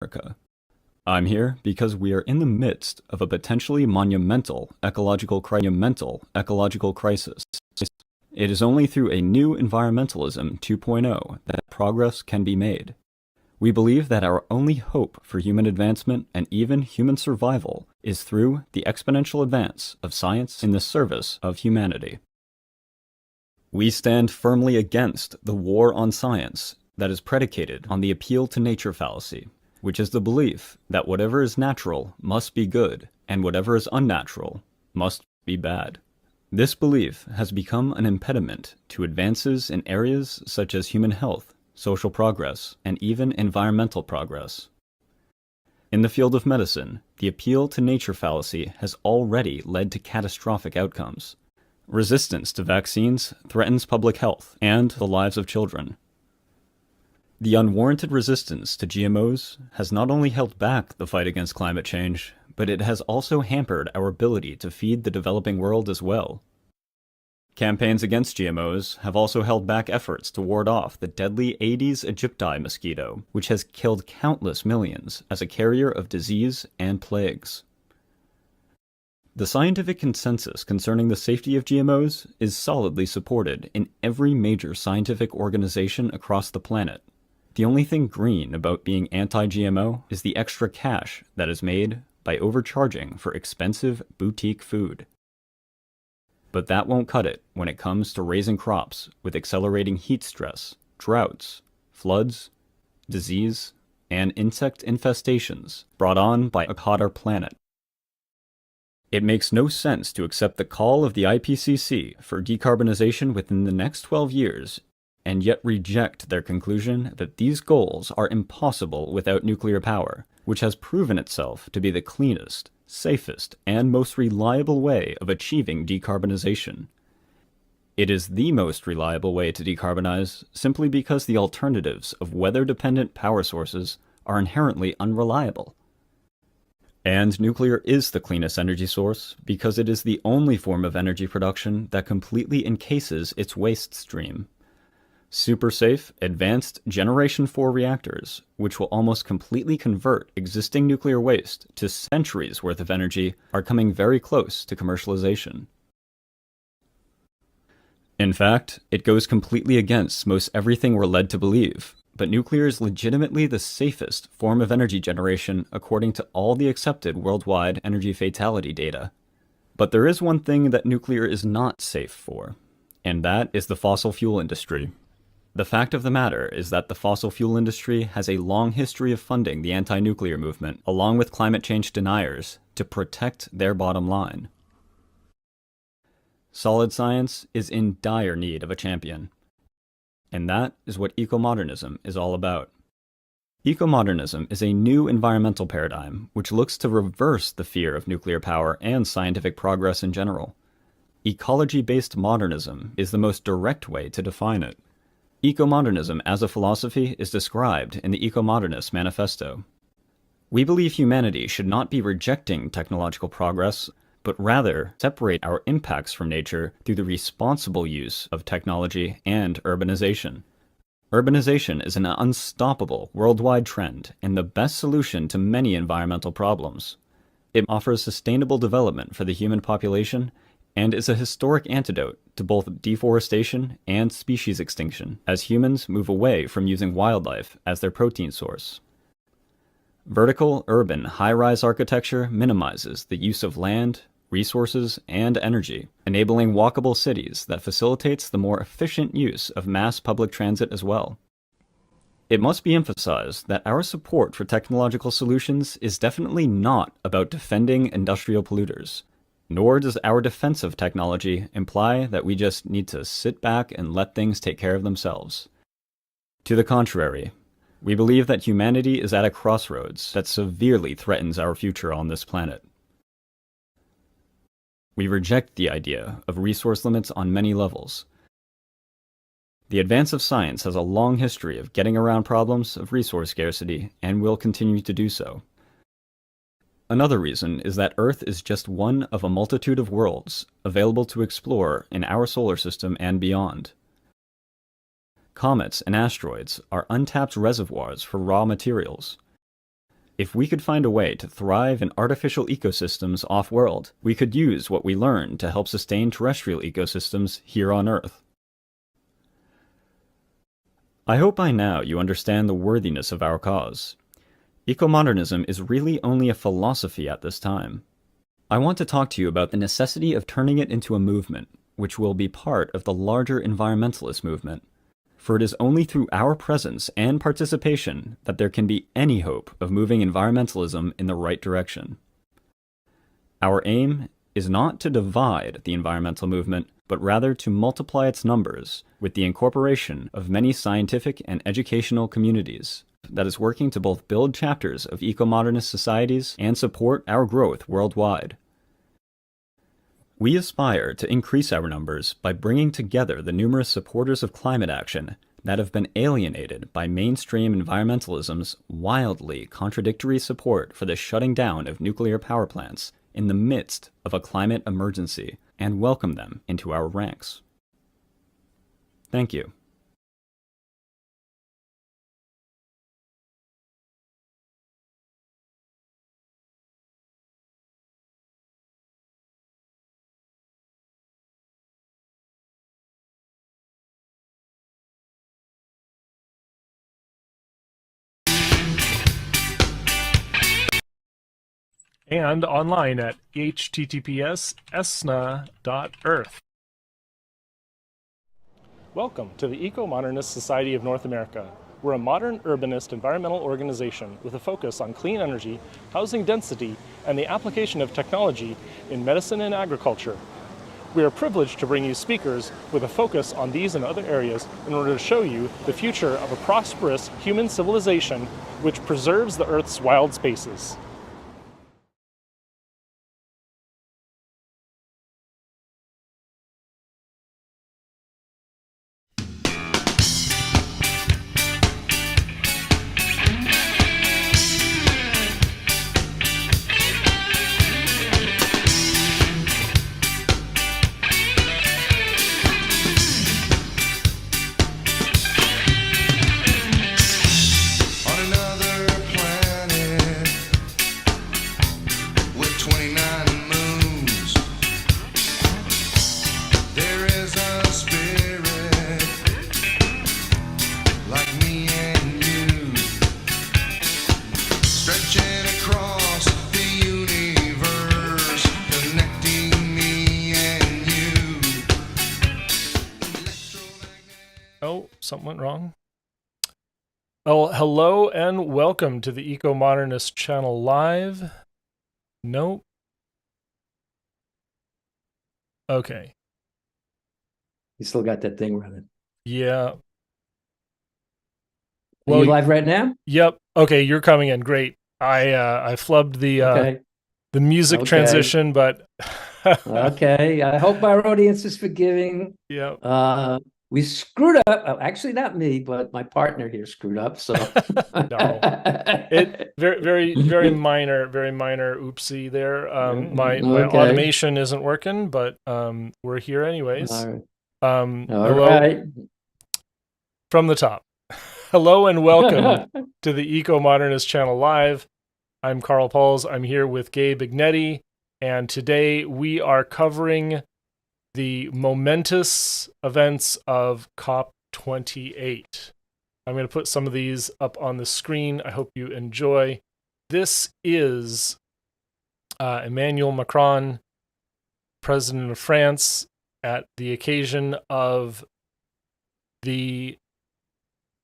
America. I'm here because we are in the midst of a potentially monumental ecological crisis. It is only through a new environmentalism 2.0 that progress can be made. We believe that our only hope for human advancement and even human survival is through the exponential advance of science in the service of humanity. We stand firmly against the war on science that is predicated on the appeal to nature fallacy, which is the belief that whatever is natural must be good and whatever is unnatural must be bad. This belief has become an impediment to advances in areas such as human health, social progress, and even environmental progress. In the field of medicine, the appeal to nature fallacy has already led to catastrophic outcomes. Resistance to vaccines threatens public health and the lives of children. The unwarranted resistance to GMOs has not only held back the fight against climate change, but it has also hampered our ability to feed the developing world as well. Campaigns against GMOs have also held back efforts to ward off the deadly Aedes aegypti mosquito, which has killed countless millions as a carrier of disease and plagues. The scientific consensus concerning the safety of GMOs is solidly supported in every major scientific organization across the planet. The only thing green about being anti-GMO is the extra cash that is made by overcharging for expensive boutique food. But that won't cut it when it comes to raising crops with accelerating heat stress, droughts, floods, disease, and insect infestations brought on by a hotter planet. It makes no sense to accept the call of the IPCC for decarbonization within the next 12 years and yet reject their conclusion that these goals are impossible without nuclear power, which has proven itself to be the cleanest, safest, and most reliable way of achieving decarbonization. It is the most reliable way to decarbonize simply because the alternatives of weather-dependent power sources are inherently unreliable. And nuclear is the cleanest energy source because it is the only form of energy production that completely encases its waste stream. Super safe, advanced Generation 4 reactors, which will almost completely convert existing nuclear waste to centuries worth of energy, are coming very close to commercialization. In fact, it goes completely against most everything we're led to believe, but nuclear is legitimately the safest form of energy generation according to all the accepted worldwide energy fatality data. But there is one thing that nuclear is not safe for, and that is the fossil fuel industry. The fact of the matter is that the fossil fuel industry has a long history of funding the anti-nuclear movement, along with climate change deniers, to protect their bottom line. Solid science is in dire need of a champion. And that is what eco-modernism is all about. Eco-modernism is a new environmental paradigm which looks to reverse the fear of nuclear power and scientific progress in general. Ecology-based modernism is the most direct way to define it. Eco-modernism as a philosophy is described in the Eco-Modernist Manifesto. We believe humanity should not be rejecting technological progress, but rather separate our impacts from nature through the responsible use of technology and urbanization. Urbanization is an unstoppable worldwide trend and the best solution to many environmental problems. It offers sustainable development for the human population and is a historic antidote to both deforestation and species extinction, as humans move away from using wildlife as their protein source. Vertical, urban, high-rise architecture minimizes the use of land, resources, and energy, enabling walkable cities that facilitates the more efficient use of mass public transit as well. It must be emphasized that our support for technological solutions is definitely not about defending industrial polluters. Nor does our defense of technology imply that we just need to sit back and let things take care of themselves. To the contrary, we believe that humanity is at a crossroads that severely threatens our future on this planet. We reject the idea of resource limits on many levels. The advance of science has a long history of getting around problems of resource scarcity and will continue to do so. Another reason is that Earth is just one of a multitude of worlds available to explore in our solar system and beyond. Comets and asteroids are untapped reservoirs for raw materials. If we could find a way to thrive in artificial ecosystems off-world, we could use what we learned to help sustain terrestrial ecosystems here on Earth. I hope by now you understand the worthiness of our cause. Ecomodernism is really only a philosophy at this time. I want to talk to you about the necessity of turning it into a movement, which will be part of the larger environmentalist movement. For it is only through our presence and participation that there can be any hope of moving environmentalism in the right direction. Our aim is not to divide the environmental movement, but rather to multiply its numbers with the incorporation of many scientific and educational communities that is working to both build chapters of eco-modernist societies and support our growth worldwide. We aspire to increase our numbers by bringing together the numerous supporters of climate action that have been alienated by mainstream environmentalism's wildly contradictory support for the shutting down of nuclear power plants in the midst of a climate emergency, and welcome them into our ranks. Thank you. And online at https ESNA.earth. Welcome to the Eco-Modernist Society of North America. We're a modern urbanist environmental organization with a focus on clean energy, housing density, and the application of technology in medicine and agriculture. We are privileged to bring you speakers with a focus on these and other areas in order to show you the future of a prosperous human civilization which preserves the Earth's wild spaces. Something went wrong. Oh, hello and welcome to the Eco-Modernist channel live. Nope. Okay. You still got that thing running. Yeah. Are you live right now? Yep. Okay, you're coming in. Great. I flubbed the music transition, but okay. I hope our audience is forgiving. Yeah. We screwed up. Actually, not me, but my partner here screwed up. So no, it very minor oopsie there. My automation isn't working, but we're here anyways. All right. Hello. Right. From the top. Hello and welcome to the Eco-Modernist channel live. I'm Carl Pauls. I'm here with Gabe Ignetti, and today we are covering the momentous events of COP28. I'm going to put some of these up on the screen. I hope you enjoy. This is Emmanuel Macron, President of France, at the occasion of the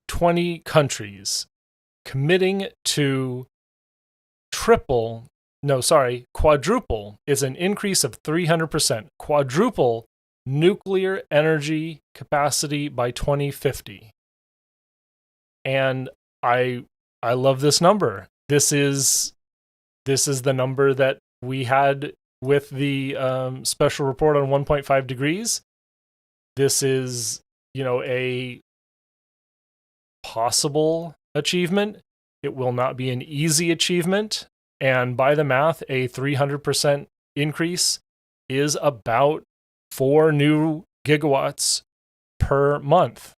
20 countries committing to quadruple is an increase of 300%. Quadruple nuclear energy capacity by 2050. And I love this number. This is the number that we had with the special report on 1.5 degrees. This is, a possible achievement. It will not be an easy achievement. And by the math, a 300% increase is about 4 new gigawatts per month.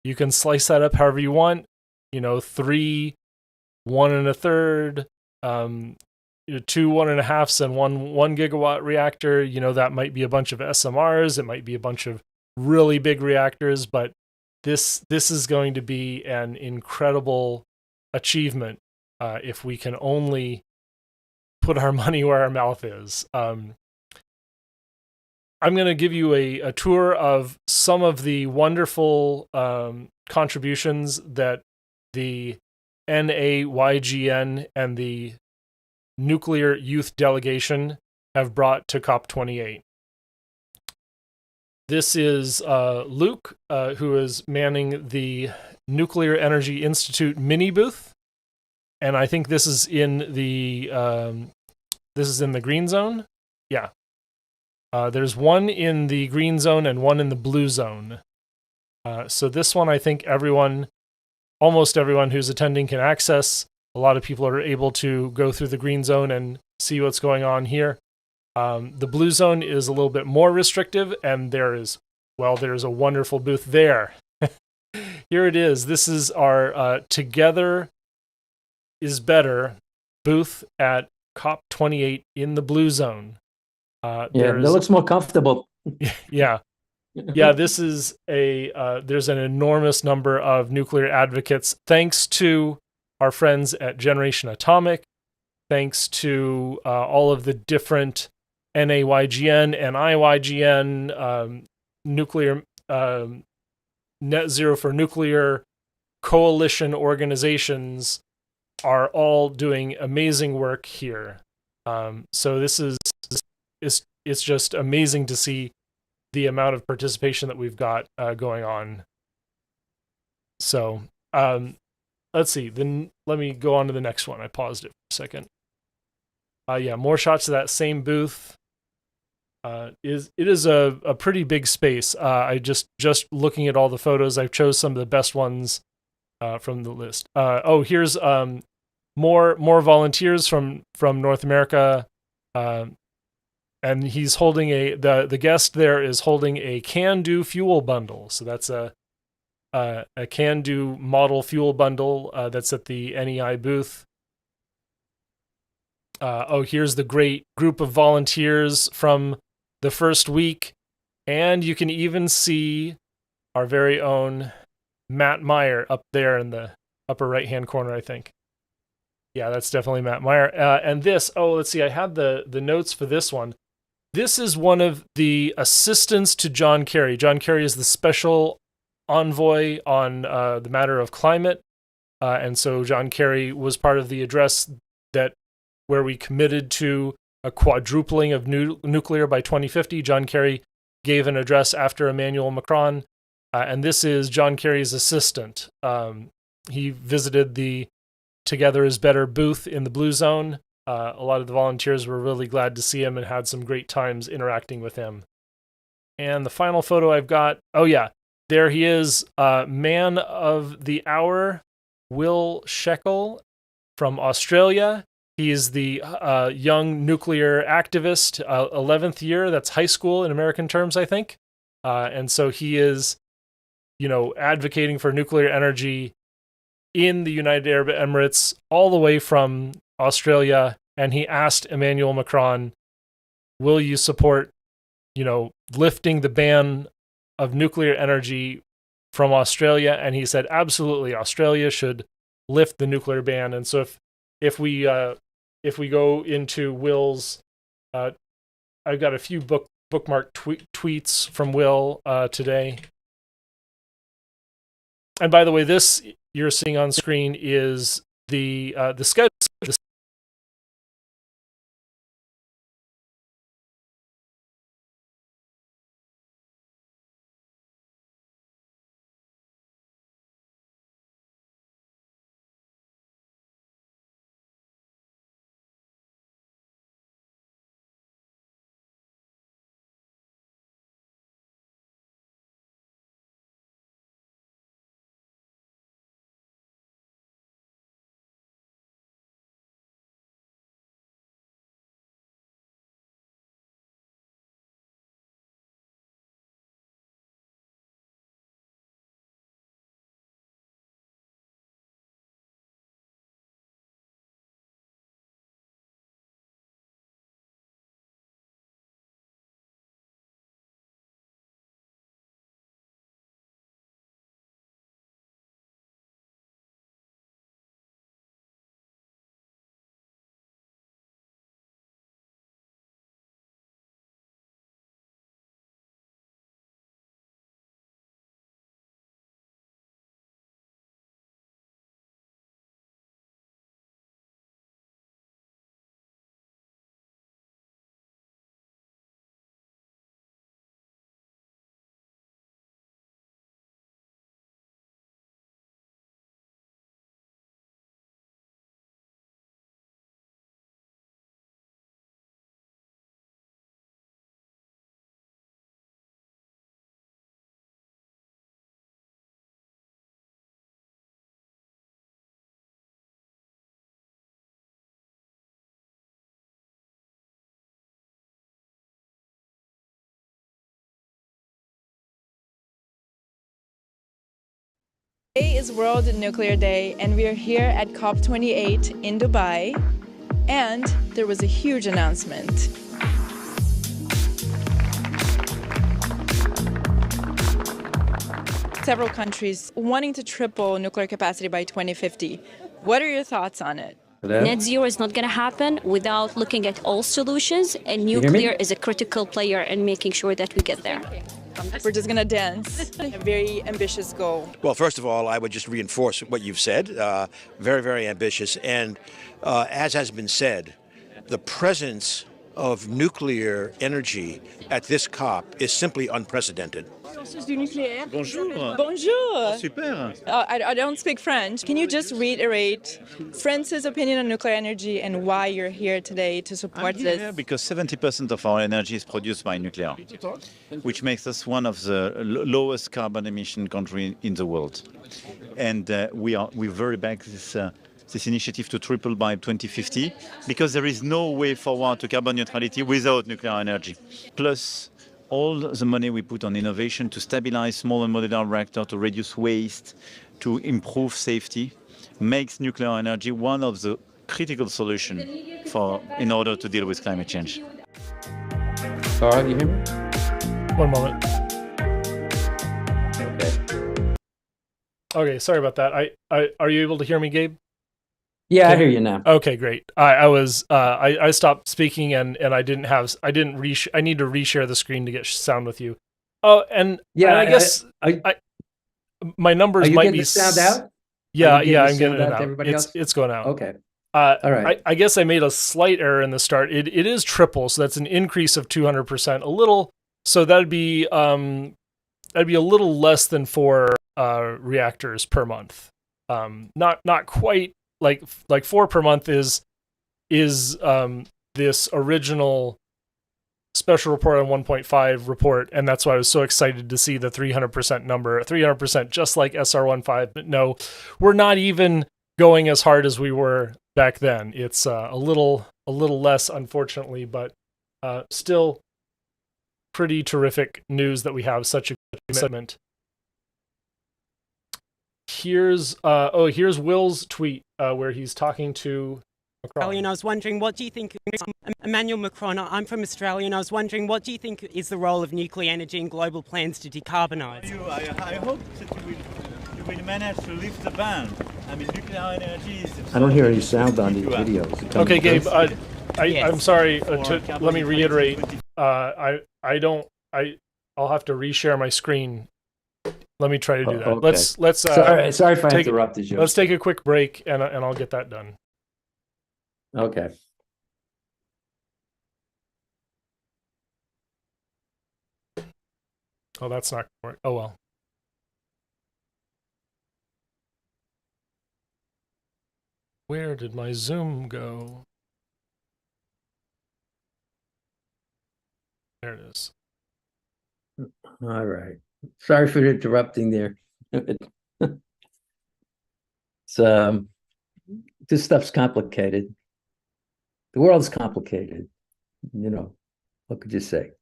You can slice that up however you want. 3 1 1/3, 2 1.5s, and one gigawatt reactor. That might be a bunch of SMRs. It might be a bunch of really big reactors, but this is going to be an incredible achievement if we can only put our money where our mouth is. I'm going to give you a tour of some of the wonderful contributions that the NAYGN and the Nuclear Youth Delegation have brought to COP28. This is Luke, who is manning the Nuclear Energy Institute mini booth, and I think this is in the green zone. Yeah, there's one in the green zone and one in the blue zone. So this one, I think almost everyone who's attending can access. A lot of people are able to go through the green zone and see what's going on here. The blue zone is a little bit more restrictive, and there's a wonderful booth there. Here it is. This is our Together is Better booth at COP28 in the blue zone. It looks more comfortable. Yeah. Yeah, this is there's an enormous number of nuclear advocates, thanks to our friends at Generation Atomic, thanks to all of the different NAYGN and IYGN, nuclear Net Zero for Nuclear coalition organizations are all doing amazing work here. So this is it's just amazing to see the amount of participation that we've got going on. So let's see. Then let me go on to the next one. I paused it for a second. Yeah, more shots of that same booth. It is a pretty big space. I just looking at all the photos, I've chose some of the best ones from the list. Here's more volunteers from North America. And he's holding the guest there is holding a CANDO fuel bundle. So that's a CANDO model fuel bundle that's at the NEI booth. Here's the great group of volunteers from the first week. And you can even see our very own Matt Meyer up there in the upper right-hand corner, I think. Yeah, that's definitely Matt Meyer. And this, let's see, I had the notes for this one. This is one of the assistants to John Kerry. John Kerry is the special envoy on the matter of climate. And so John Kerry was part of the address where we committed to a quadrupling of nuclear by 2050. John Kerry gave an address after Emmanuel Macron. And this is John Kerry's assistant. He visited the Together is Better booth in the blue zone. A lot of the volunteers were really glad to see him and had some great times interacting with him. And the final photo I've got, there he is, man of the hour, Will Shekel from Australia. He's the young nuclear activist, 11th year, that's high school in American terms, I think. And so he is, advocating for nuclear energy in the United Arab Emirates, all the way from Australia, and he asked Emmanuel Macron, will you support, lifting the ban of nuclear energy from Australia? And he said, absolutely, Australia should lift the nuclear ban. And so if we go into Will's, I've got a few bookmarked tweets from Will today. And by the way, this you're seeing on screen is the schedule. Today is World Nuclear Day, and we are here at COP28 in Dubai, and there was a huge announcement. Several countries wanting to triple nuclear capacity by 2050. What are your thoughts on it? Net zero is not going to happen without looking at all solutions, and hear me? nuclear is a critical player in making sure that we get there. We're just gonna dance. A very ambitious goal. Well, first of all, I would just reinforce what you've said. Very, very ambitious. And as has been said, the presence of nuclear energy at this COP is simply unprecedented. Bonjour. Bonjour. Super. I don't speak French. Can you just reiterate France's opinion on nuclear energy and why you're here today to support I'm this? here because 70% of our energy is produced by nuclear, which makes us one of the lowest carbon emission country in the world. And we very back this initiative to triple by 2050 because there is no way forward to carbon neutrality without nuclear energy. Plus, all the money we put on innovation to stabilize small and modular reactor, to reduce waste, to improve safety, makes nuclear energy one of the critical solutions in order to deal with climate change. Carl, you hear me? One moment. Okay. Okay, sorry about that. Are you able to hear me, Gabe? Yeah, I hear you now. Okay, great. I stopped speaking and I need to reshare the screen to get sound with you. Oh, and I guess my numbers might be the sound out. Yeah, I'm getting sound it out out. to everybody else? It's going out. Okay. All right. I guess I made a slight error in the start. It is triple, so that's an increase of 200%. A little, so that'd be a little less than 4 reactors per month. Not quite like 4 per month is this original special report on 1.5 report, and that's why I was so excited to see the 300% number, 300%, just like SR15. But no, we're not even going as hard as we were back then. It's a little less, unfortunately, but still pretty terrific news that we have such a commitment. Here's Will's tweet where he's talking to Macron. And I was wondering, what do you think, Emmanuel Macron, I'm from Australia, and I was wondering, what do you think is the role of nuclear energy in global plans to decarbonise? I hope that you will manage to lift the ban. I mean, nuclear energy is... I don't hear any sound on these videos. Okay, Gabe, Yes. I'm sorry. Let me reiterate. I'll have to reshare my screen. Let me try to do that. Okay. Let's sorry if I interrupted you. Let's take a quick break and I'll get that done. Okay. Oh, that's not gonna work. Oh well. Where did my Zoom go? There it is. All right. Sorry for interrupting there. So this stuff's complicated. The world's complicated. What could you say?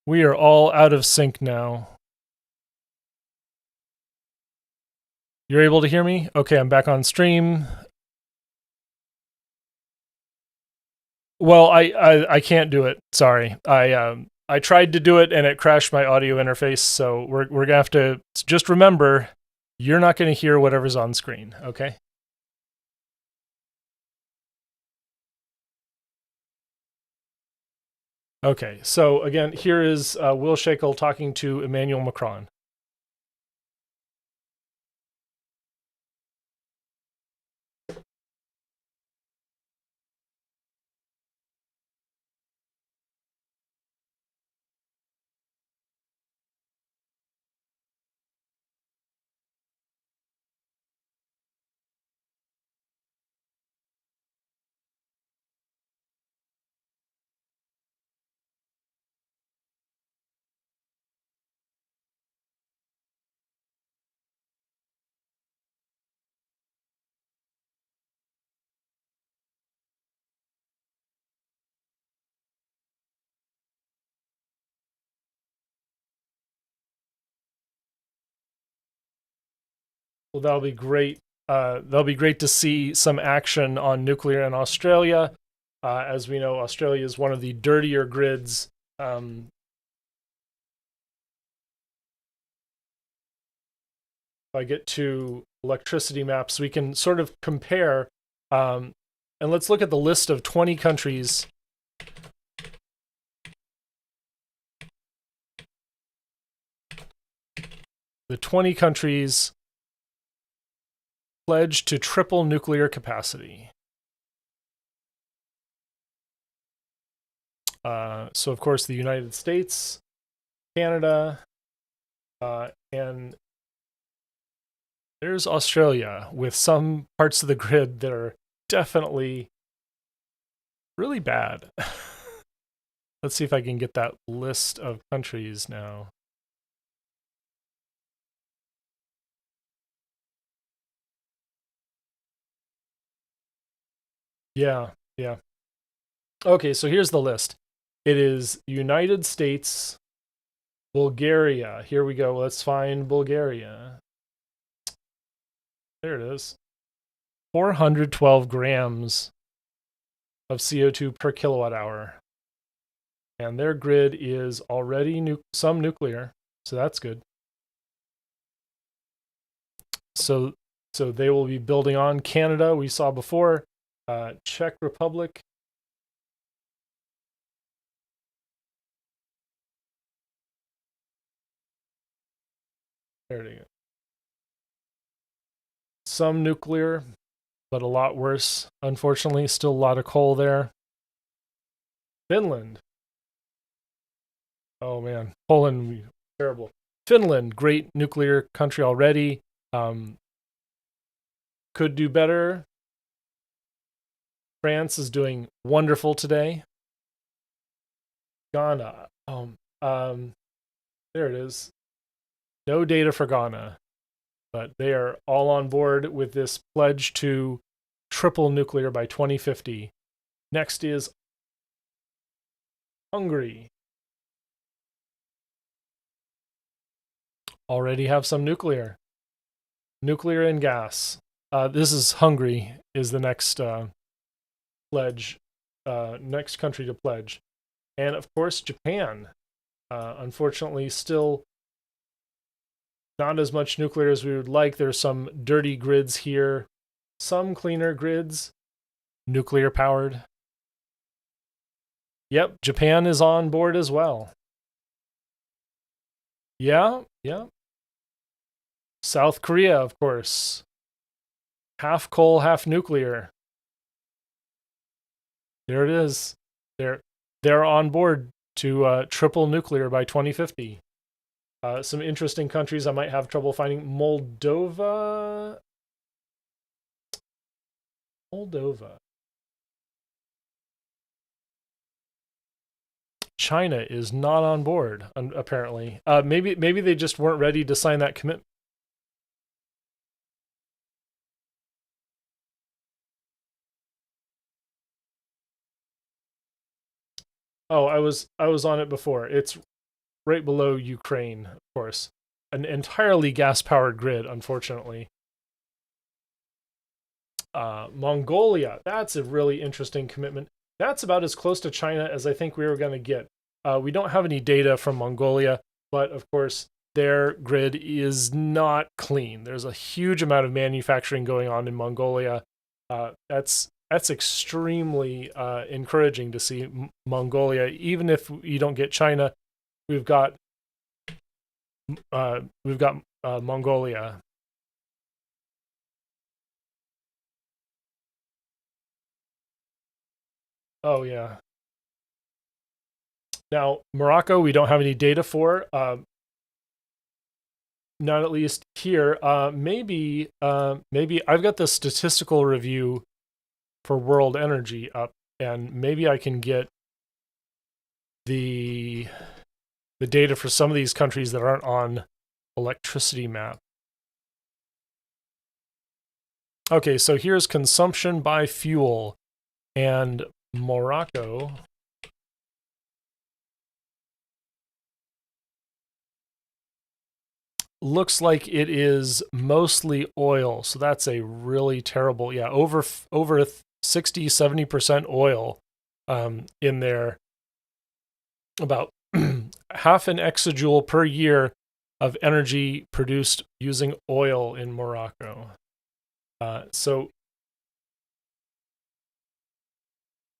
We are all out of sync now. You're able to hear me? Okay, I'm back on stream. Well, I can't do it. Sorry. I tried to do it and it crashed my audio interface, so we're gonna have to just remember you're not gonna hear whatever's on screen, okay? Okay, so again, here is Will Shackle talking to Emmanuel Macron. Well, that'll be great. That'll be great to see some action on nuclear in Australia. As we know, Australia is one of the dirtier grids. If I get to electricity maps, we can sort of compare. And let's look at the list of 20 countries. The 20 countries pledged to triple nuclear capacity. So, of course, the United States, Canada, and there's Australia with some parts of the grid that are definitely really bad. Let's see if I can get that list of countries now. Yeah. Okay, so here's the list. It is United States, Bulgaria. Here we go. Let's find Bulgaria. There it is. 412 grams of CO2 per kilowatt hour. And their grid is already some nuclear, so that's good. So they will be building on. Canada, we saw before. Czech Republic. There it is. Some nuclear, but a lot worse. Unfortunately, still a lot of coal there. Finland. Oh man, Poland, terrible. Finland, great nuclear country already. Could do better. France is doing wonderful today. Ghana. There it is. No data for Ghana, but they are all on board with this pledge to triple nuclear by 2050. Next is Hungary. Already have some nuclear. Nuclear and gas. This is Hungary is the next pledge, next country to pledge. And of course, Japan. Unfortunately, still not as much nuclear as we would like. There's some dirty grids here, some cleaner grids, nuclear powered. Yep, Japan is on board as well. Yeah. South Korea, of course. Half coal, half nuclear. There it is. They're on board to triple nuclear by 2050. Some interesting countries I might have trouble finding. Moldova. China is not on board, apparently. Maybe they just weren't ready to sign that commitment. Oh, I was on it before. It's right below Ukraine, of course. An entirely gas-powered grid, unfortunately. Mongolia, that's a really interesting commitment. That's about as close to China as I think we were going to get. We don't have any data from Mongolia, but of course, their grid is not clean. There's a huge amount of manufacturing going on in Mongolia. That's extremely encouraging to see Mongolia. Even if you don't get China, we've got Mongolia. Oh yeah. Now Morocco, we don't have any data for. Not at least here. Maybe I've got the statistical review for world energy up, and maybe I can get the data for some of these countries that aren't on electricity map. Okay, so here's consumption by fuel, and Morocco looks like it is mostly oil, so that's a really terrible, yeah, over 60-70% oil in there. About half an exajoule per year of energy produced using oil in Morocco. So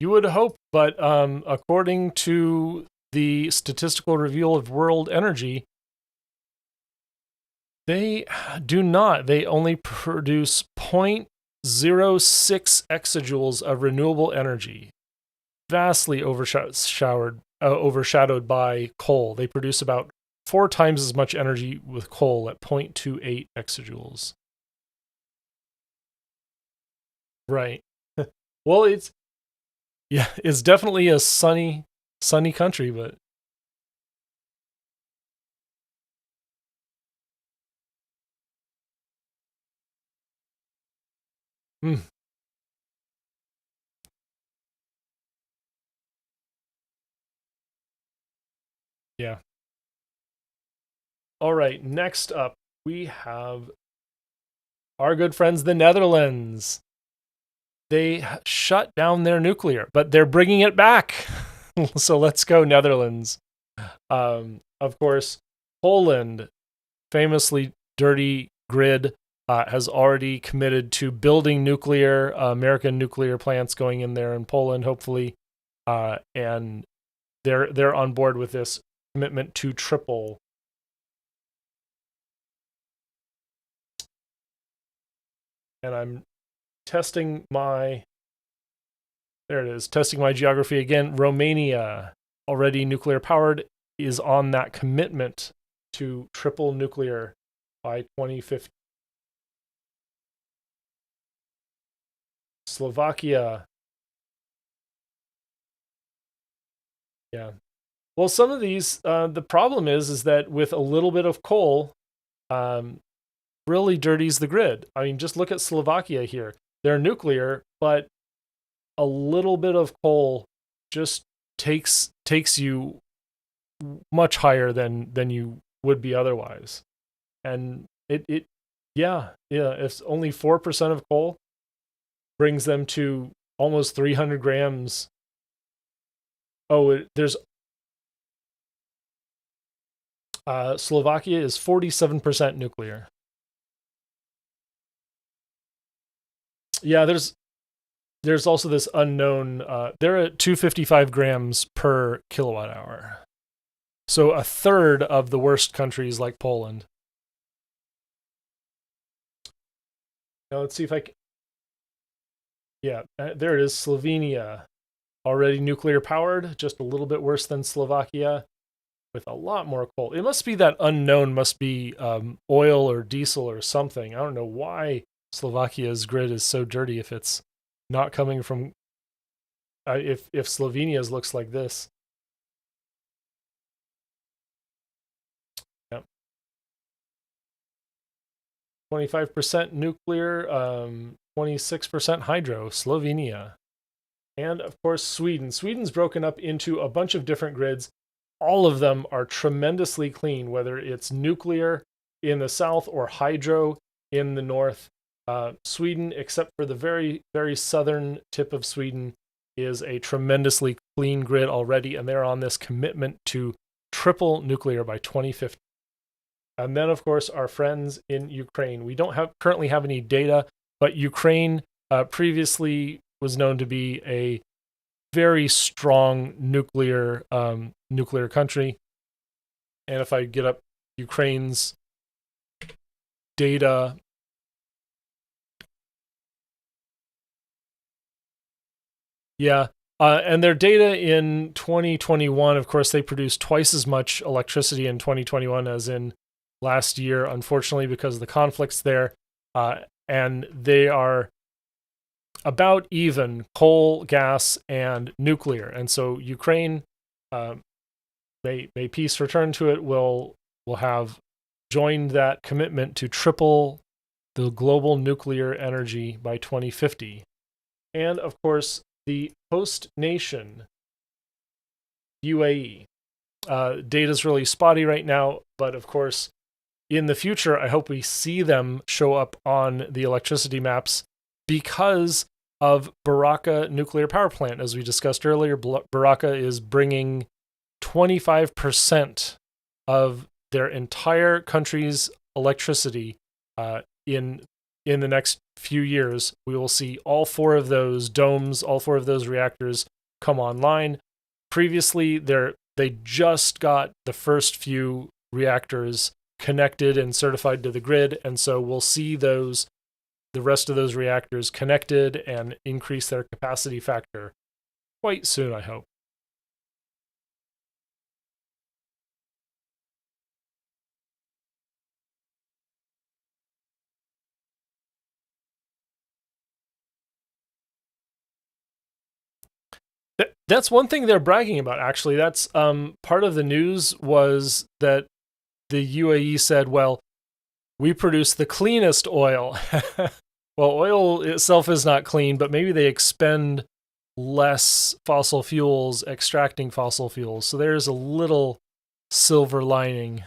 you would hope, but according to the statistical review of world energy, they do not. They only produce 0.06 exajoules of renewable energy, vastly overshadowed by coal. They produce about 4 times as much energy with coal at 0.28 exajoules. Right. Well, it's definitely a sunny country, but yeah. All right, next up, we have our good friends, the Netherlands. They shut down their nuclear, but they're bringing it back. So let's go, Netherlands. Of course, Poland, famously dirty grid, has already committed to building nuclear, American nuclear plants going in there in Poland, hopefully. And they're on board with this commitment to triple. And I'm testing my geography again. Romania, already nuclear powered, is on that commitment to triple nuclear by 2050. Slovakia. Yeah. Well, some of these, the problem is that with a little bit of coal, really dirties the grid. I mean, just look at Slovakia here. They're nuclear, but a little bit of coal just takes you much higher than you would be otherwise. And if only 4% of coal brings them to almost 300 grams. Oh, there's Slovakia is 47% nuclear. Yeah, there's also this unknown, they're at 255 grams per kilowatt hour. So a third of the worst countries like Poland. Now let's see if I can. Yeah, there it is, Slovenia. Already nuclear powered, just a little bit worse than Slovakia, with a lot more coal. It must be that unknown, must be oil or diesel or something. I don't know why Slovakia's grid is so dirty if it's not coming from, if Slovenia's looks like this. Yep. 25% nuclear, 26% hydro, Slovenia. And of course, Sweden. Sweden's broken up into a bunch of different grids. all of them are tremendously clean, whether it's nuclear in the south or hydro in the north. Sweden, except for the very, very southern tip of Sweden, is a tremendously clean grid already, and they're on this commitment to triple nuclear by 2050. And then, of course, our friends in Ukraine. We don't currently have any data, but Ukraine previously was known to be a very strong nuclear country. And if I get up Ukraine's data, and their data in 2021, of course, they produced twice as much electricity in 2021 as in last year, unfortunately, because of the conflicts there. And they are about even coal, gas, and nuclear. And so Ukraine, may peace return to it, will have joined that commitment to triple the global nuclear energy by 2050. And of course, the host nation, UAE. Data's really spotty right now, but of course, in the future, I hope we see them show up on the electricity maps because of Baraka nuclear power plant. As we discussed earlier, Baraka is bringing 25% of their entire country's electricity in the next few years. We will see all four of those domes, all four of those reactors come online. Previously, they just got the first few reactors connected and certified to the grid, and so we'll see the rest of those reactors connected and increase their capacity factor quite soon, I hope. That's one thing they're bragging about, actually. That's part of the news was that the UAE said, well, we produce the cleanest oil. Well, oil itself is not clean, but maybe they expend less fossil fuels extracting fossil fuels. So there's a little silver lining.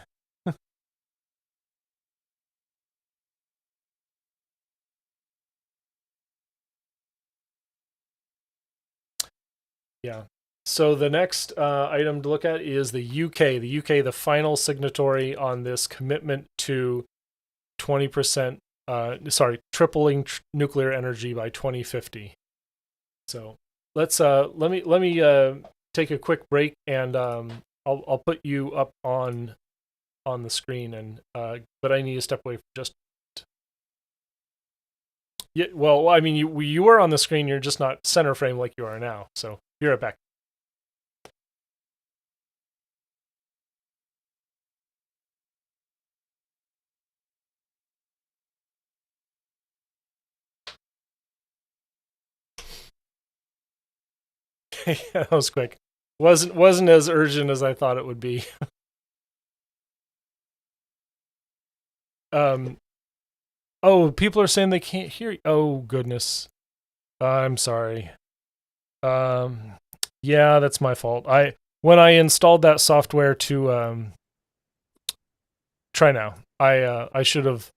Yeah. So the next item to look at is the UK. The UK, the final signatory on this commitment to 20%, tripling nuclear energy by 2050. So let's let me take a quick break, and I'll put you up on the screen, and but I need to step away for just. Yeah, well, I mean, you were on the screen. You're just not center frame like you are now. So be right back. That was quick. Wasn't as urgent as I thought it would be. Oh, people are saying they can't hear you. Oh, goodness. I'm sorry. Yeah, that's my fault. When I installed that software to try now, I should have.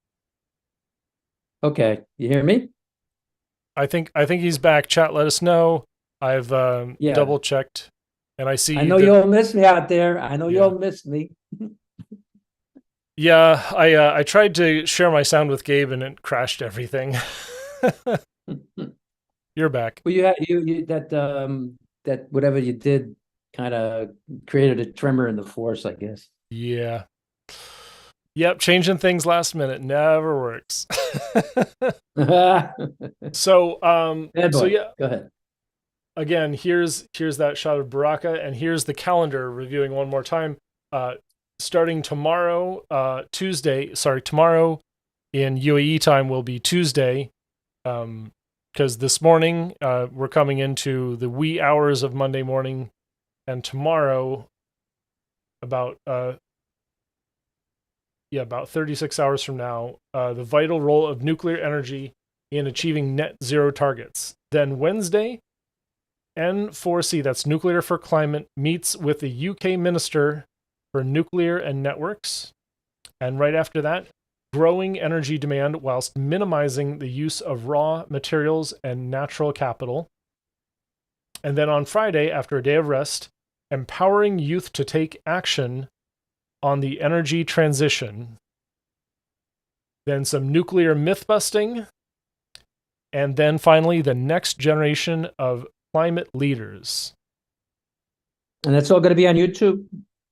Okay, you hear me? I think he's back. Chat, let us know. I've double checked, and I see. I know you all miss me out there. I know you all miss me. Yeah, I tried to share my sound with Gabe, and it crashed everything. You're back. Well, you that whatever you did kind of created a tremor in the force, I guess. Yeah. Yep, changing things last minute never works. So yeah. Go ahead. Again, here's that shot of Baraka, and here's the calendar reviewing one more time. Starting tomorrow, tomorrow in UAE time will be Tuesday, because this morning we're coming into the wee hours of Monday morning, and tomorrow about 36 hours from now, the vital role of nuclear energy in achieving net zero targets. Then Wednesday, N4C, that's Nuclear for Climate, meets with the UK Minister for Nuclear and Networks. And right after that, growing energy demand whilst minimizing the use of raw materials and natural capital. And then on Friday, after a day of rest, empowering youth to take action on the energy transition. Then some nuclear myth busting. And then finally, the next generation of climate leaders. And that's all going to be on YouTube?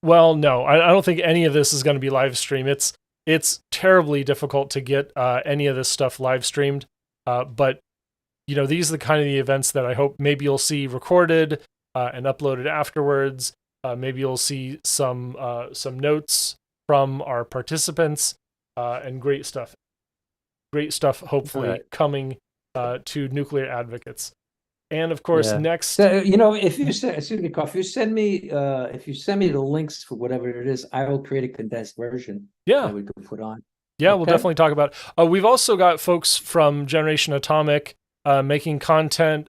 Well, no, I don't think any of this is going to be live streamed. It's terribly difficult to get any of this stuff live streamed. But these are the kind of the events that I hope maybe you'll see recorded and uploaded afterwards. Maybe you'll see some notes from our participants and great stuff. Great stuff, hopefully, coming to nuclear advocates. And of course, next, So, if you send, excuse me, Carl, if you send me the links for whatever it is, I will create a condensed version that we can put on. Yeah, we'll definitely talk about it. We've also got folks from Generation Atomic making content.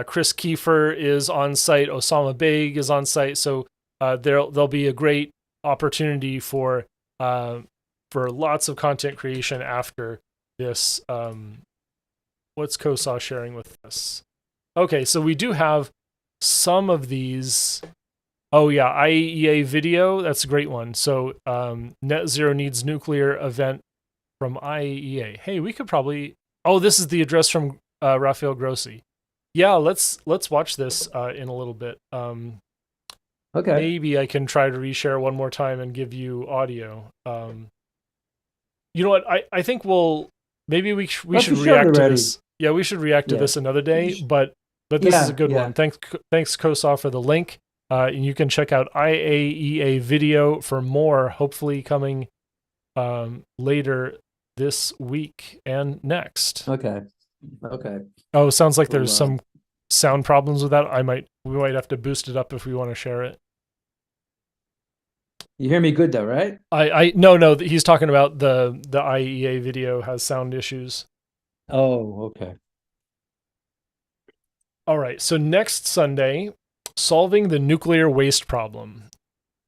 Chris Kiefer is on site. Osama Baig is on site. So there'll be a great opportunity for lots of content creation after this. What's COSA sharing with us? Okay, so we do have some of these. Oh yeah, IAEA video. That's a great one. So Net Zero Needs Nuclear event from IAEA. Hey, we could probably. Oh, this is the address from Rafael Grossi. Yeah, let's watch this in a little bit. Okay. Maybe I can try to reshare one more time and give you audio. You know what? I think we should react to this. Yeah, we should react to this another day. But this is a good one. Thanks COSA for the link. And you can check out IAEA video for more. Hopefully coming later this week and next. Okay. Oh, sounds like there's some sound problems with that. We might have to boost it up if we want to share it. You hear me good though, right? No, he's talking about the IAEA video has sound issues. Oh, okay. All right. So next Sunday, solving the nuclear waste problem,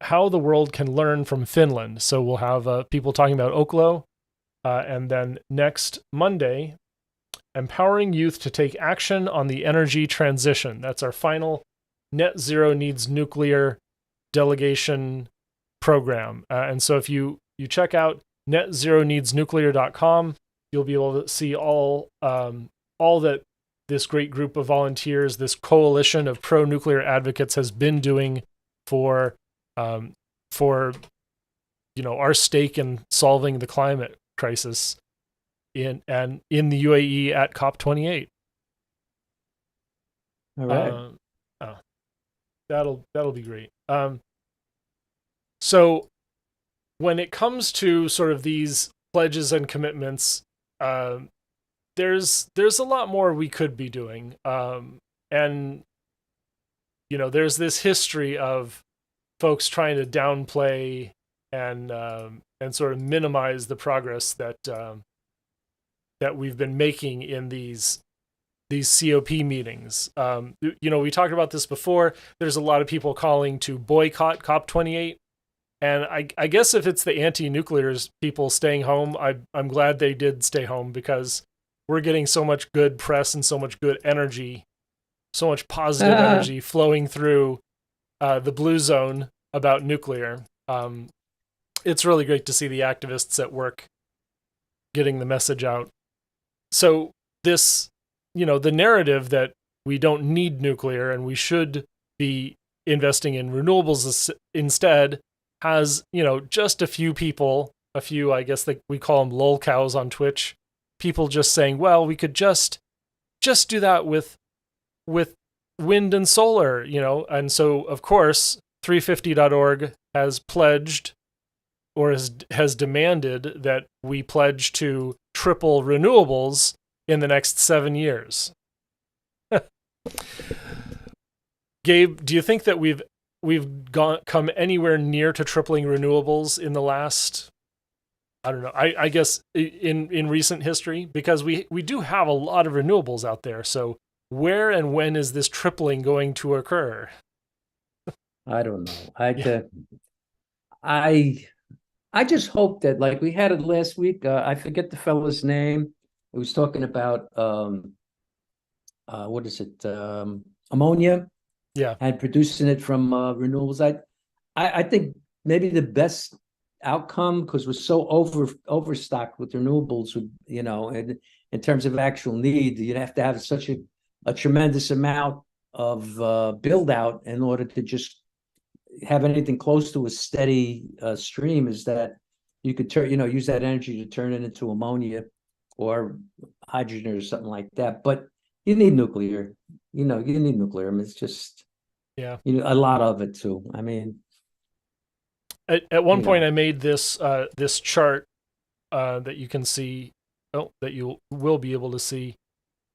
how the world can learn from Finland. So we'll have people talking about Oklo, and then next Monday, empowering youth to take action on the energy transition. That's our final Net Zero Needs Nuclear delegation program. And so if you check out netzeroneedsnuclear.com, you'll be able to see all that this great group of volunteers, this coalition of pro-nuclear advocates has been doing for our stake in solving the climate crisis in the UAE at COP28. All right. That'll be great. So when it comes to sort of these pledges and commitments, there's a lot more we could be doing. And there's this history of folks trying to downplay and sort of minimize the progress that we've been making in these COP meetings. We talked about this before. There's a lot of people calling to boycott COP28. And I guess if it's the anti-nuclears people staying home, I'm glad they did stay home, because we're getting so much good press and so much good energy, so much positive energy flowing through the blue zone about nuclear. It's really great to see the activists at work getting the message out. So this, the narrative that we don't need nuclear and we should be investing in renewables instead has, just a few people, I guess we call them lol cows on Twitch, people just saying, well, we could just do that with wind and solar, and so of course 350.org has pledged or has demanded that we pledge to triple renewables in the next 7 years. Gabe, do you think that we've come anywhere near to tripling renewables in the last, I don't know, I guess in recent history? Because we do have a lot of renewables out there. So where and when is this tripling going to occur? I don't know. I just hope that, like we had it last week. I forget the fellow's name. It was talking about what is it? Ammonia. Yeah. And producing it from renewables. I think maybe the best outcome, because we're so overstocked with renewables, and in terms of actual need, you'd have to have such a tremendous amount of build out in order to just have anything close to a steady stream, is that you could use that energy to turn it into ammonia or hydrogen or something like that. But you need nuclear. You need nuclear. I mean, it's just a lot of it too. I mean, at one point I made this this chart that you can see, that you will be able to see.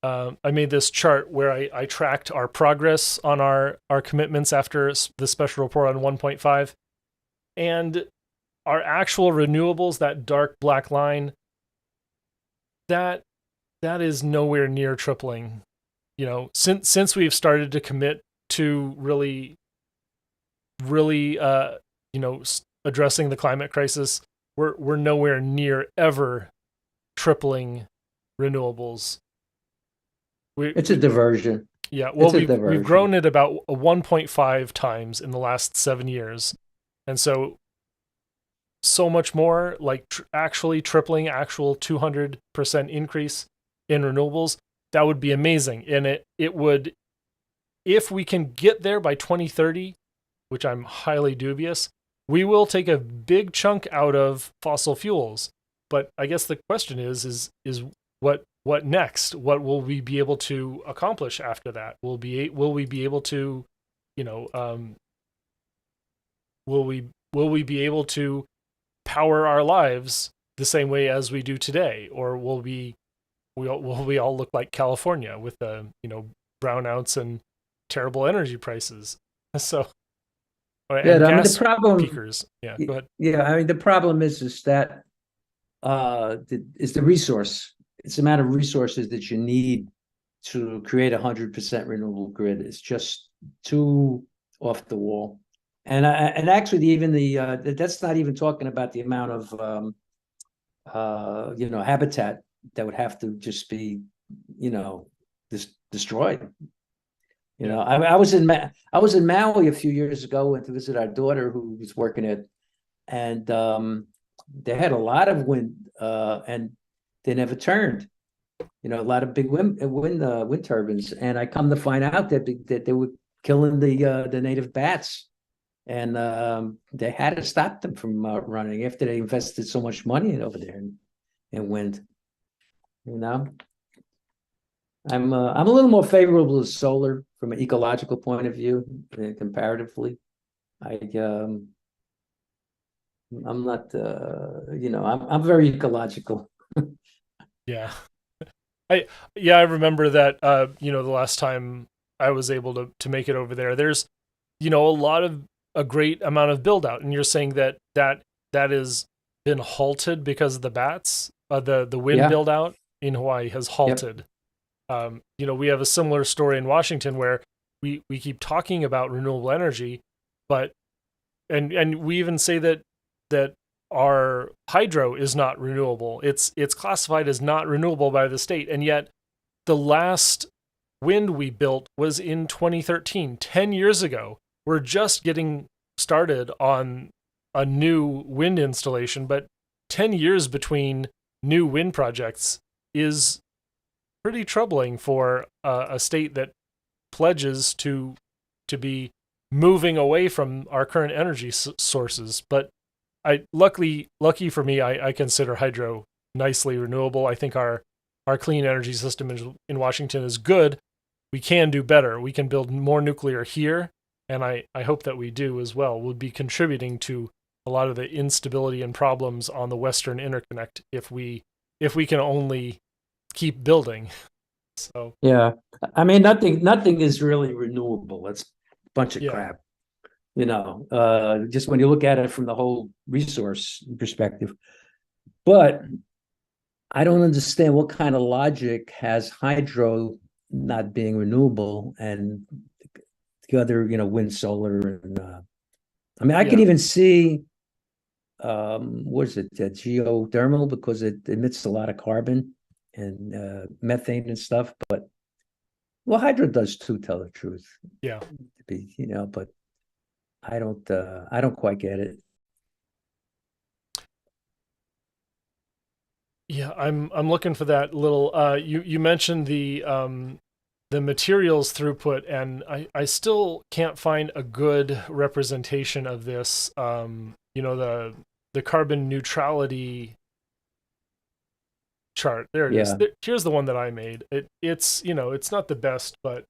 I made this chart where I tracked our progress on our commitments after the special report on 1.5, and our actual renewables, that dark black line, that is nowhere near tripling. Since we've started to commit to really addressing the climate crisis, we're nowhere near ever tripling renewables. It's a diversion. Yeah, well, we've grown it about 1.5 times in the last 7 years, and so much more, like actually tripling, actual 200% increase in renewables. That would be amazing, and it would, if we can get there by 2030, which I'm highly dubious, we will take a big chunk out of fossil fuels. But I guess the question is what next? What will we be able to accomplish after that? Will we be able to, will we be able to power our lives the same way as we do today, or will we all look like California with brownouts and terrible energy prices? So, yeah, I mean, the problem. Peakers. Yeah, go ahead. Yeah, I mean, the problem is that is the resource. It's the amount of resources that you need to create 100% renewable grid. It's just too off the wall. And actually, even that's not even talking about the amount of habitat that would have to just be destroyed. I was in Maui a few years ago, went to visit our daughter who was working it, and they had a lot of wind, and they never turned. A lot of big wind turbines, and I come to find out that they were killing the native bats, and they had to stop them from running after they invested so much money over there in wind. I'm a little more favorable to solar from an ecological point of view, comparatively. I'm not, I'm very ecological. Yeah. I remember that, the last time I was able to make it over there, there's, a great amount of build out. And you're saying that has been halted because of the bats, the wind build out in Hawaii has halted. Yep. We have a similar story in Washington where we keep talking about renewable energy, but, and we even say that our hydro is not renewable. It's classified as not renewable by the state. And yet the last wind we built was in 2013, 10 years ago. We're just getting started on a new wind installation, but 10 years between new wind projects is pretty troubling for a state that pledges to be moving away from our current energy sources. But lucky for me, I consider hydro nicely renewable. I think our clean energy system in Washington is good. We can do better. We can build more nuclear here, and I hope that we do as well. We'll be contributing to a lot of the instability and problems on the Western Interconnect if we can only keep building. So yeah, I mean, nothing is really renewable. It's a bunch of crap. Just when you look at it from the whole resource perspective. But I don't understand what kind of logic has hydro not being renewable, and the other, wind, solar, and I mean, I can even see, what is it, geothermal, because it emits a lot of carbon and methane and stuff. But well, hydro does too, tell the truth. Yeah. But I don't quite get it. Yeah, I'm looking for that little. You mentioned the materials throughput, and I still can't find a good representation of this. The carbon neutrality chart. There it is. Here's the one that I made. It's not the best, but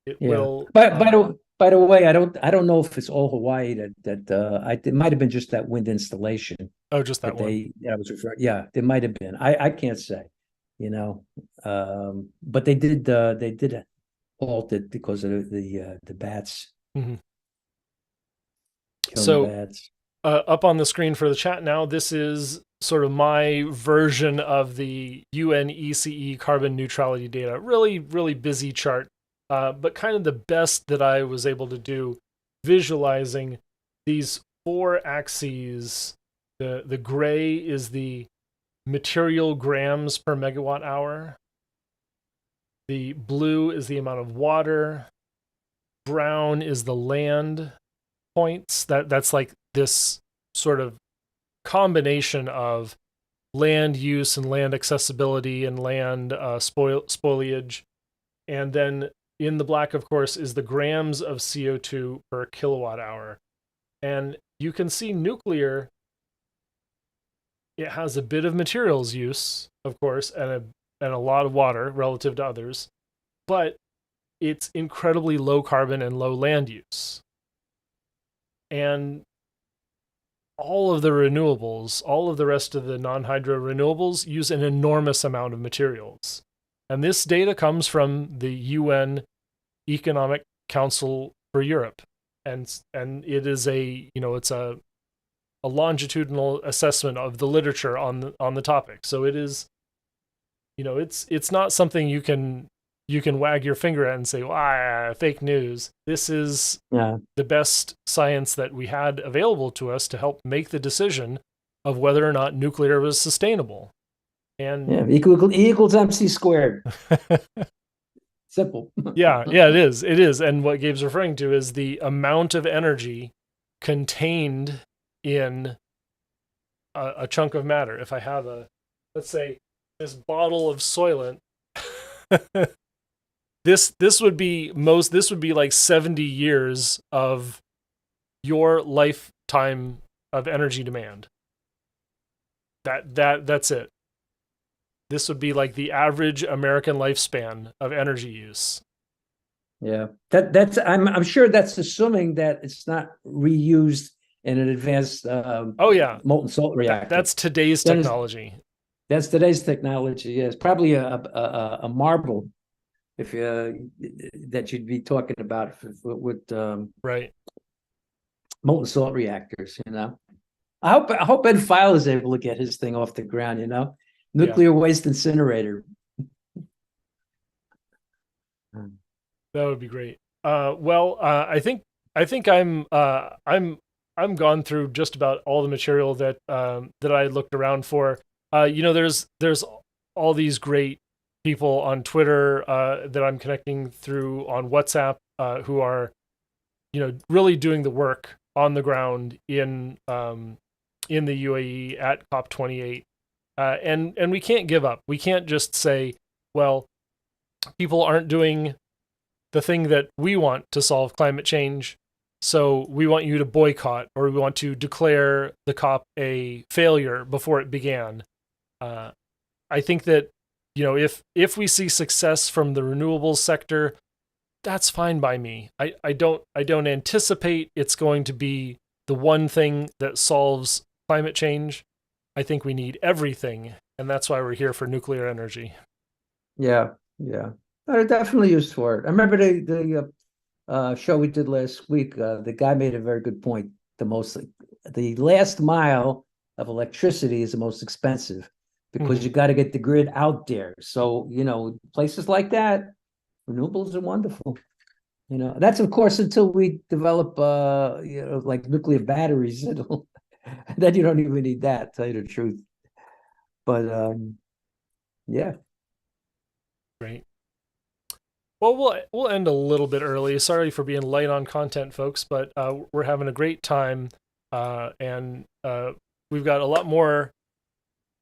it will. By the way, I don't know if it's all Hawaii it might have been just that wind installation. Oh, just that one. I was referring. Yeah, it might have been. I can't say, but they did halt it because of the bats. Mm-hmm. So bats. Up on the screen for the chat now, this is sort of my version of the UNECE carbon neutrality data. Really, really busy chart, but kind of the best that I was able to do, visualizing these 4 axes. The gray is the material grams per megawatt hour. The blue is the amount of water. Brown is the land points. That's like this sort of combination of land use and land accessibility and land spoilage. And then in the black, of course, is the grams of CO2 per kilowatt hour. And you can see nuclear, it has a bit of materials use, of course, and a lot of water relative to others, but it's incredibly low carbon and low land use. And all of the renewables, all of the rest of the non-hydro renewables use an enormous amount of materials. And this data comes from the UN Economic Council for Europe. And it is it's a longitudinal assessment of the literature on the topic. So it is, it's not something you can wag your finger at and say, fake news. This is the best science that we had available to us to help make the decision of whether or not nuclear was sustainable. And E equals MC squared. Simple. Yeah, it is. It is. And what Gabe's referring to is the amount of energy contained in a chunk of matter. If I have let's say this bottle of Soylent, this would be like 70 years of your lifetime of energy demand. That's it. This would be like the average American lifespan of energy use. Yeah, that's I'm sure that's assuming that it's not reused in an advanced molten salt reactor. That's today's technology. That's today's technology. Yeah, it's probably a marble if that you'd be talking about with right molten salt reactors. I hope Ed File is able to get his thing off the ground. Nuclear waste incinerator. That would be great. I think I'm gone through just about all the material that I looked around for. There's all these great people on Twitter that I'm connecting through on WhatsApp who are, really doing the work on the ground in the UAE at COP28. And we can't give up. We can't just say, well, people aren't doing the thing that we want to solve climate change, so we want you to boycott, or we want to declare the COP a failure before it began. I think that, if we see success from the renewables sector, that's fine by me. I don't anticipate it's going to be the one thing that solves climate change. I think we need everything, and that's why we're here for nuclear energy. Yeah. They're definitely used for it. I remember the show we did last week. The guy made a very good point. The last mile of electricity is the most expensive because you got to get the grid out there. So places like that, renewables are wonderful. That's of course until we develop like nuclear batteries. Then you don't even need that, to tell you the truth. But yeah. Great. Well, we'll end a little bit early. Sorry for being light on content, folks, but we're having a great time, and we've got a lot more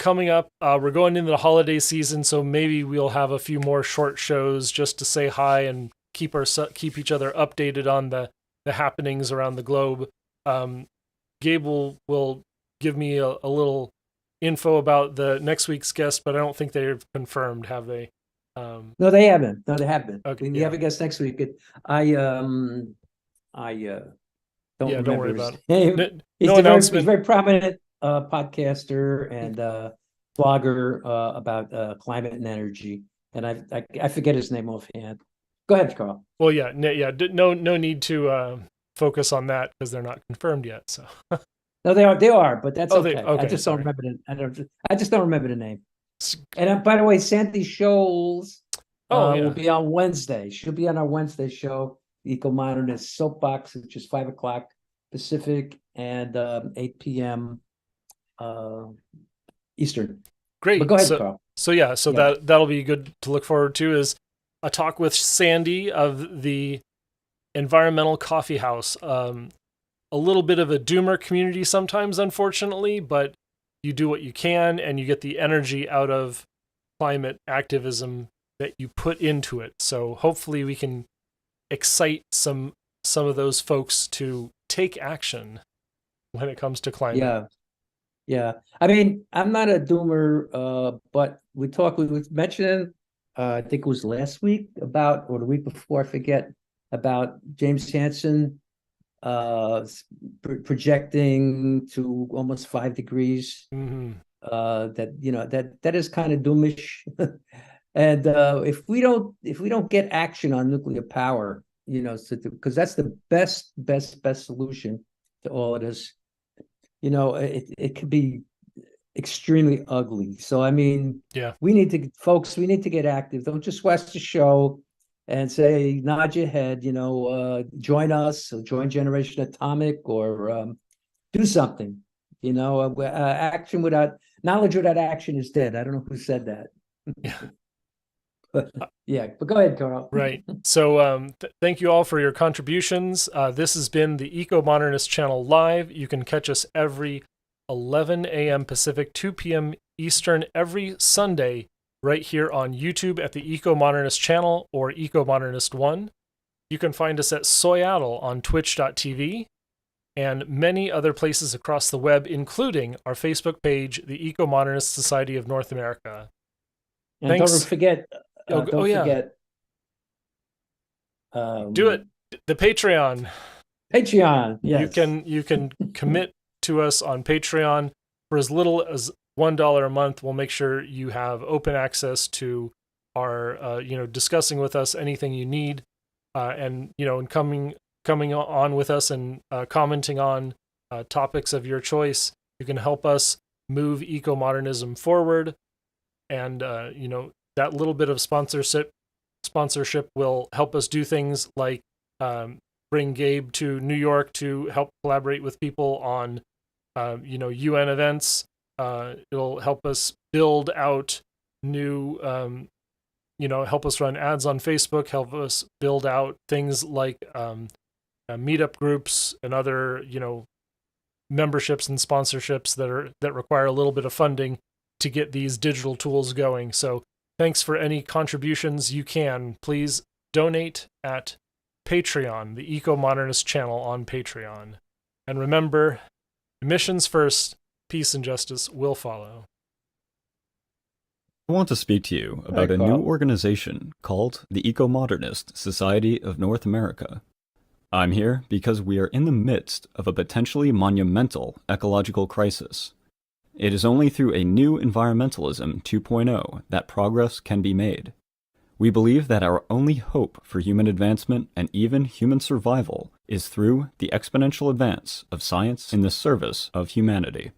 coming up. We're going into the holiday season, so maybe we'll have a few more short shows just to say hi and keep each other updated on the happenings around the globe. Gabe will give me a little info about the next week's guest, but I don't think they've confirmed, have they? No, they haven't. No, they haven't. Okay, We have a guest next week. I don't don't worry remember his about name. it. He's No a very announcement. prominent podcaster and blogger about climate and energy. And I forget his name offhand. Go ahead, Carl. Well, yeah. No need to focus on that because they're not confirmed yet. So No, they are, but that's okay. okay, I just sorry. don't remember I just don't remember the name. And by the way, Sandy Scholes will be on Wednesday. She'll be on our Wednesday show, the Eco-Modernist Soapbox, which is 5 o'clock Pacific and 8 p.m. Eastern. Great. But go ahead, Carl. That'll be good to look forward to, is a talk with Sandy of the Environmental Coffee House. A little bit of a doomer community sometimes, unfortunately, but you do what you can and you get the energy out of climate activism that you put into it. So hopefully we can excite some of those folks to take action when it comes to climate. Yeah. I mean, I'm not a doomer, but we mentioned, I think it was last week or the week before, I forget, about James Hansen projecting to almost 5 degrees. Mm-hmm. That is kind of doomish. And if we don't get action on nuclear power, because that's the best solution to all of this, it could be extremely ugly. So I mean, we need to get active. Don't just watch the show and say, nod your head, join us, or join Generation Atomic, or do something. Knowledge without action is dead. I don't know who said that. But go ahead, Carl. Right. So thank you all for your contributions. This has been the Eco-Modernist Channel Live. You can catch us every 11 a.m. Pacific, 2 p.m. Eastern, every Sunday, right here on YouTube at the Eco-Modernist Channel or Eco-Modernist 1. You can find us at Soyaddle on twitch.tv and many other places across the web, including our Facebook page, the Eco-Modernist Society of North America. And Thanks. don't forget, forget. Do it. The Patreon. Patreon, yes. You can commit to us on Patreon for as little as $1 a month. We'll make sure you have open access to our, discussing with us anything you need, and coming on with us and commenting on topics of your choice. You can help us move eco-modernism forward, and that little bit of sponsorship will help us do things like bring Gabe to New York to help collaborate with people on UN events. It'll help us build out new help us run ads on Facebook, help us build out things like meetup groups and other memberships and sponsorships that require a little bit of funding to get these digital tools going. So thanks for any contributions you can. Please donate at Patreon, the Eco-Modernist Channel on Patreon. And remember, emissions first, peace and justice will follow. I want to speak to you about a new organization called the Eco-Modernist Society of North America. I'm here because we are in the midst of a potentially monumental ecological crisis. It is only through a new environmentalism 2.0 that progress can be made. We believe that our only hope for human advancement and even human survival is through the exponential advance of science in the service of humanity.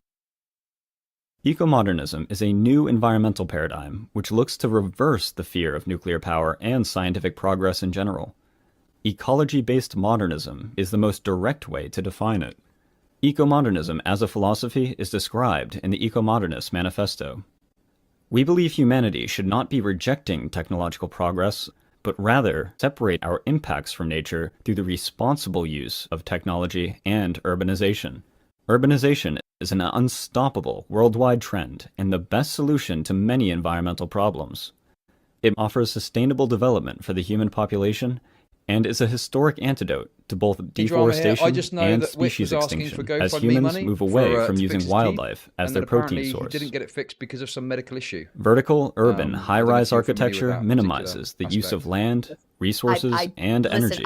Ecomodernism is a new environmental paradigm which looks to reverse the fear of nuclear power and scientific progress in general. Ecology-based modernism is the most direct way to define it. Ecomodernism as a philosophy is described in the Ecomodernist Manifesto. We believe humanity should not be rejecting technological progress, but rather separate our impacts from nature through the responsible use of technology and urbanization. Urbanization is an unstoppable worldwide trend and the best solution to many environmental problems. It offers sustainable development for the human population and is a historic antidote to both deforestation and species extinction as humans move away from using wildlife as their protein source. He didn't get it fixed because of some medical issue. Vertical, urban, high-rise architecture minimizes the use of land, resources, and energy,